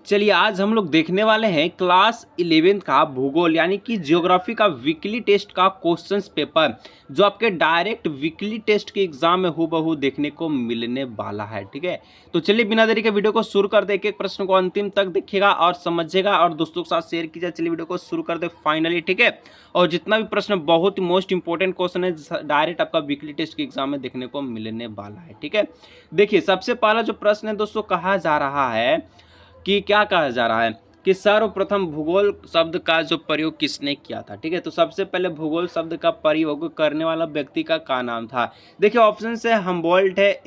चलिए आज हम लोग देखने वाले हैं क्लास 11 का भूगोल यानी कि ज्योग्राफी का वीकली टेस्ट का क्वेश्चंस पेपर जो आपके डायरेक्ट वीकली टेस्ट के एग्जाम में हूबहू देखने को मिलने वाला है। ठीक है, तो चलिए बिना देरी के वीडियो को शुरू कर दे। एक एक प्रश्न को अंतिम तक देखिएगा और समझिएगा और दोस्तों के साथ शेयर कीजिए। चलिए वीडियो को शुरू कर दे फाइनली। ठीक है, और जितना भी प्रश्न बहुत ही मोस्ट इंपॉर्टेंट क्वेश्चन है डायरेक्ट आपका वीकली टेस्ट के एग्जाम में देखने को मिलने वाला है। ठीक है, देखिए सबसे पहला जो प्रश्न है दोस्तों, कहा जा रहा है कि क्या कहा जा रहा है कि सर्वप्रथम भूगोल शब्द का जो प्रयोग किसने किया था। ठीक है, तो सबसे पहले भूगोल शब्द का प्रयोग करने वाला व्यक्ति का क्या नाम था। देखिए ऑप्शन से हम्बोल्ट है,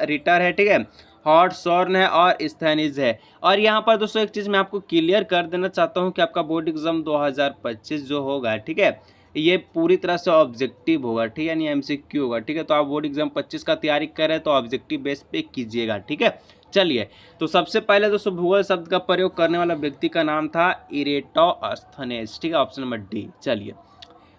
रिटर है, ठीक है, हॉटसॉर्न है और स्थैनिज है। और यहाँ पर दोस्तों एक चीज़ मैं आपको क्लियर कर देना चाहता हूँ कि आपका बोर्ड एग्जाम 2025 जो होगा, ठीक है, ये पूरी तरह से ऑब्जेक्टिव होगा। ठीक है, यानी एमसीक्यू होगा। ठीक है, तो आप बोर्ड एग्जाम 25 का तैयारी कर रहे हैं तो ऑब्जेक्टिव बेस पे कीजिएगा। ठीक है, चलिए तो सबसे पहले दोस्तों भूगोल शब्द का प्रयोग करने वाला व्यक्ति का नाम था इरेटोस्थेनेस। ठीक है, ऑप्शन नंबर डी। चलिए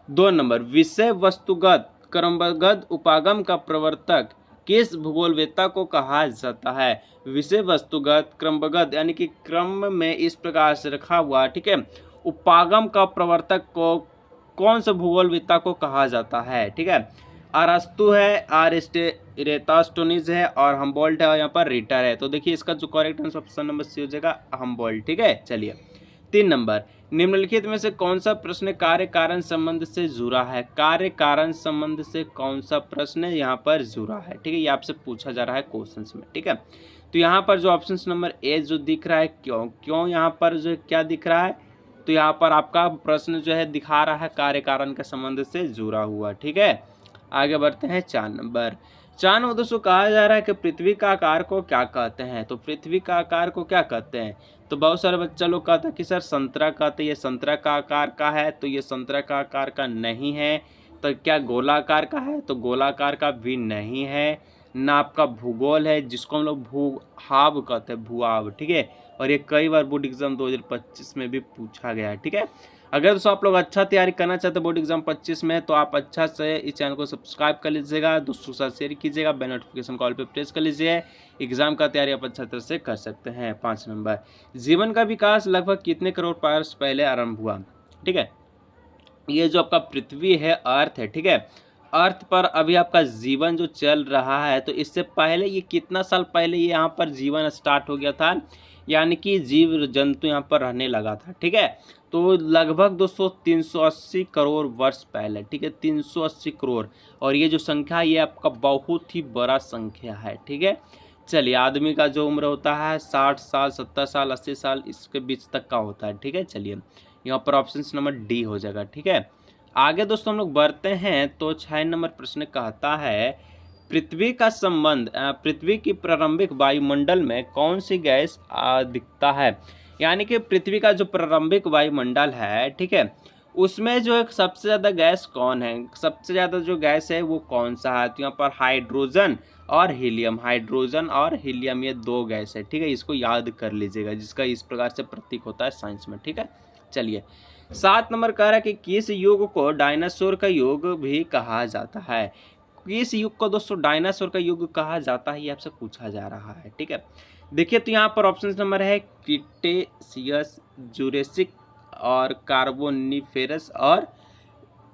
2 नंबर, विषय वस्तुगत क्रमबद्ध उपागम का प्रवर्तक किस भूगोलवेत्ता को कहा जाता है। विषय वस्तुगत क्रमबद्ध यानी कि क्रम में इस प्रकार से रखा हुआ, ठीक है, उपागम का प्रवर्तक को कौन सा भूगोलवेत्ता को कहा जाता है। ठीक है, अरस्तु है, इरेटोस्थेनीज है और हम्बोल्ट है और यहाँ पर रिटर है। तो देखिए इसका जो correct answer option number C हो जाएगा, हम्बोल्ट। ठीक है, चलिए 3 नंबर, निम्नलिखित में से कौन सा प्रश्न कार्य कारण संबंध से जुड़ा है। कार्य कारण संबंध से कौन सा प्रश्न यहाँ पर जुड़ा है। ठीक है, ये आपसे पूछा जा रहा है क्वेश्चन में। ठीक है, तो यहाँ पर जो ऑप्शन नंबर ए जो दिख रहा है, क्यों यहाँ पर जो क्या दिख रहा है, तो यहाँ पर आपका प्रश्न जो है दिखा रहा है कार्य कारण के संबंध से जुड़ा हुआ। ठीक है, आगे बढ़ते हैं 4 नंबर। 4 नंबर दोस्तों कहा जा रहा है कि पृथ्वी का आकार को क्या कहते हैं। तो पृथ्वी का आकार को क्या कहते हैं, तो बहुत सारे बच्चा लोग कहते हैं कि सर संतरा कहते हैं, ये संतरा का आकार का है, तो ये संतरा का आकार का नहीं है। तो क्या गोलाकार का है, तो गोलाकार का भी नहीं है। ना आपका भूगोल है जिसको हम लोग भूभाव कहते हैं, भूआव। ठीक है, और ये कई बार बोर्ड एग्जाम 2025 में भी पूछा गया है। ठीक है, अगर दोस्तों आप लोग अच्छा तैयारी करना चाहते हैं बोर्ड एग्जाम 25 में तो आप अच्छा से इस चैनल को सब्सक्राइब कर लीजिएगा, दोस्तों के साथ शेयर कीजिएगा, बेल नोटिफिकेशन कॉल पे प्रेस कर लीजिए। एग्जाम का तैयारी आप अच्छा तरह से कर सकते हैं। 5 नंबर, जीवन का विकास लगभग कितने करोड़ वर्ष पहले आरंभ हुआ। ठीक है, ये जो आपका पृथ्वी है, अर्थ है, ठीक है, अर्थ पर अभी आपका जीवन जो चल रहा है, तो इससे पहले ये कितना साल पहले ये यहाँ पर जीवन स्टार्ट हो गया था, यानी कि जीव जंतु यहाँ पर रहने लगा था। ठीक है, तो लगभग दोस्तों 380 करोड़ वर्ष पहले। ठीक है, 380 करोड़, और ये जो संख्या है ये आपका बहुत ही बड़ा संख्या है। ठीक है, चलिए आदमी का जो उम्र होता है 60 साल, 70 साल, 80 साल, इसके बीच तक का होता है। ठीक है, चलिए यहाँ पर ऑप्शन नंबर डी हो जाएगा। ठीक है, आगे दोस्तों हम लोग बढ़ते हैं तो 6 नंबर प्रश्न कहता है पृथ्वी का संबंध पृथ्वी की प्रारंभिक वायुमंडल में कौन सी गैस दिखता है। यानी कि पृथ्वी का जो प्रारंभिक वायुमंडल है, ठीक है, उसमें जो एक सबसे ज़्यादा गैस कौन है, सबसे ज़्यादा जो गैस है वो कौन सा है। तो यहाँ पर हाइड्रोजन और हीलियम, हाइड्रोजन और हीलियम ये 2 गैस है। ठीक है, इसको याद कर लीजिएगा, जिसका इस प्रकार से प्रतीक होता है साइंस में। ठीक है, चलिए 7 नंबर कह रहा है कि किस युग को डायनासोर का युग भी कहा जाता है। किस युग को दोस्तों डायनासोर का युग कहा जाता है, ये आपसे पूछा जा रहा है। ठीक है, देखिए तो यहाँ पर ऑप्शन नंबर है क्रिटेशियस, जुरेसिक और कार्बोनिफेरस और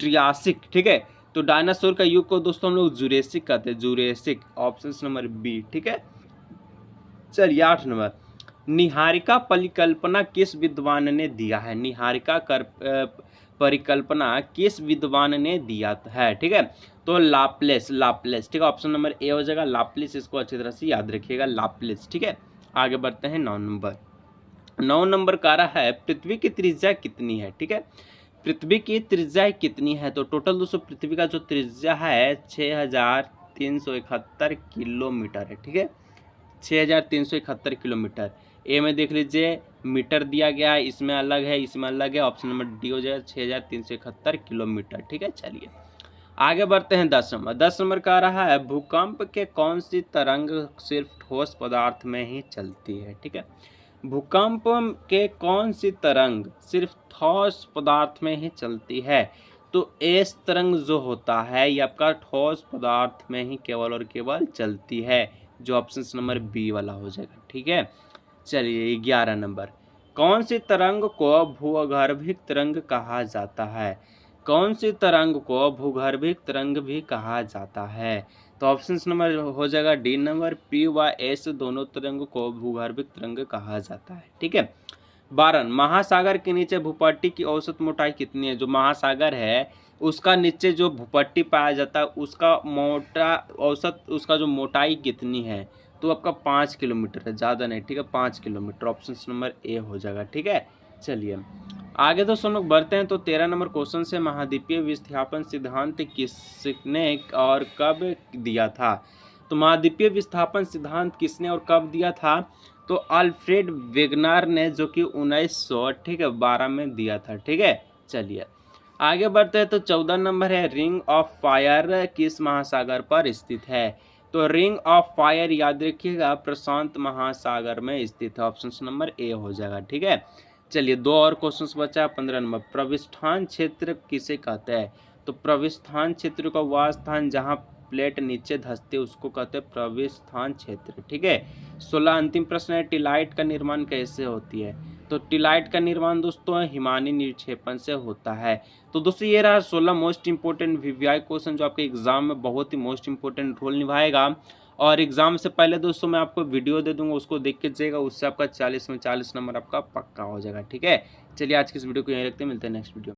ट्रियासिक। ठीक है, तो डायनासोर का युग को दोस्तों हम लोग जुरेसिक कहते हैं, जुरेसिक, ऑप्शन नंबर बी। ठीक है, चलिए 8 नंबर, निहारिका परिकल्पना किस विद्वान ने दिया है। निहारिका परिकल्पना किस विद्वान ने दिया है। ठीक है, तो लाप्लेस, लाप्लेस। ठीक है, ऑप्शन नंबर ए हो जाएगा, लाप्लेस। इसको अच्छी तरह से याद रखिएगा, लाप्लेस। ठीक है, आगे बढ़ते हैं 9 नंबर। 9 नंबर का रहा है पृथ्वी की त्रिज्या कितनी है। ठीक है, पृथ्वी की त्रिज्या कितनी है, तो टोटल दोस्तों पृथ्वी का जो त्रिज्या है 6371 किलोमीटर है। ठीक है, 6371 किलोमीटर। ए में देख लीजिए मीटर दिया गया है, इसमें अलग है, इसमें अलग है, ऑप्शन नंबर डी हो जाएगा 6371 किलोमीटर। ठीक है, चलिए आगे बढ़ते हैं 10 नंबर। 10 नंबर का रहा है भूकंप के कौन सी तरंग सिर्फ ठोस पदार्थ में ही चलती है। ठीक है, भूकंप के कौन सी तरंग सिर्फ ठोस पदार्थ में ही चलती है, तो एस तरंग जो होता है ये आपका ठोस पदार्थ में ही केवल और केवल चलती है, जो ऑप्शन नंबर बी वाला हो जाएगा। ठीक है, चलिए 11 नंबर, कौन सी तरंग को भूगर्भिक तरंग कहा जाता है? कौन सी तरंग को भूगर्भिक तरंग भी कहा जाता है? तो ऑप्शन नंबर हो जाएगा डी नंबर, पी व एस दोनों तरंग को भूगर्भिक तरंग कहा जाता है। ठीक है। 12, महासागर के नीचे भूपट्टी की औसत मोटाई कितनी है? जो महासागर है उसका नीचे जो भूपट्टी पाया जाता है उसका औसत उसका जो मोटाई कितनी है? तो आपका 5 किलोमीटर है, ज़्यादा नहीं। ठीक है, 5 किलोमीटर, ऑप्शन नंबर ए हो जाएगा। ठीक है। चलिए आगे दोस्तों हम लोग बढ़ते हैं। तो 13 नंबर क्वेश्चन से, महाद्वीपीय विस्थापन सिद्धांत किसने और कब दिया था? तो महाद्वीपीय विस्थापन सिद्धांत किसने और कब दिया था? तो अल्फ्रेड वेगनर ने, जो कि 1912 में दिया था। ठीक है। चलिए आगे बढ़ते हैं। तो 14 नंबर है, रिंग ऑफ फायर किस महासागर पर स्थित है? तो रिंग ऑफ फायर याद रखिएगा प्रशांत महासागर में स्थित है, ऑप्शन नंबर ए हो जाएगा। ठीक है। चलिए 2 और क्वेश्चंस बचा। 15 नंबर, प्रविष्ठान क्षेत्र किसे कहते हैं? तो प्रविष्ठान क्षेत्र का वह स्थान जहां प्लेट नीचे धंसते उसको कहते हैं प्रविष्ठान क्षेत्र। ठीक है। 16 अंतिम प्रश्न है, टिलाइट का निर्माण कैसे होती है? तो टिलाइट का निर्माण दोस्तों हिमानी निक्षेपण से होता है। तो दोस्तों ये रहा 16 मोस्ट इंपोर्टेंट वीवीआई क्वेश्चन जो आपके एग्जाम में बहुत ही मोस्ट इंपोर्टेंट रोल निभाएगा। और एग्जाम से पहले दोस्तों मैं आपको वीडियो दे दूंगा, उसको देख के जाइएगा, उससे आपका 40 में 40 नंबर आपका पक्का हो जाएगा। ठीक है। चलिए आज की इस वीडियो को यहीं रखते हैं, मिलते हैं नेक्स्ट वीडियो।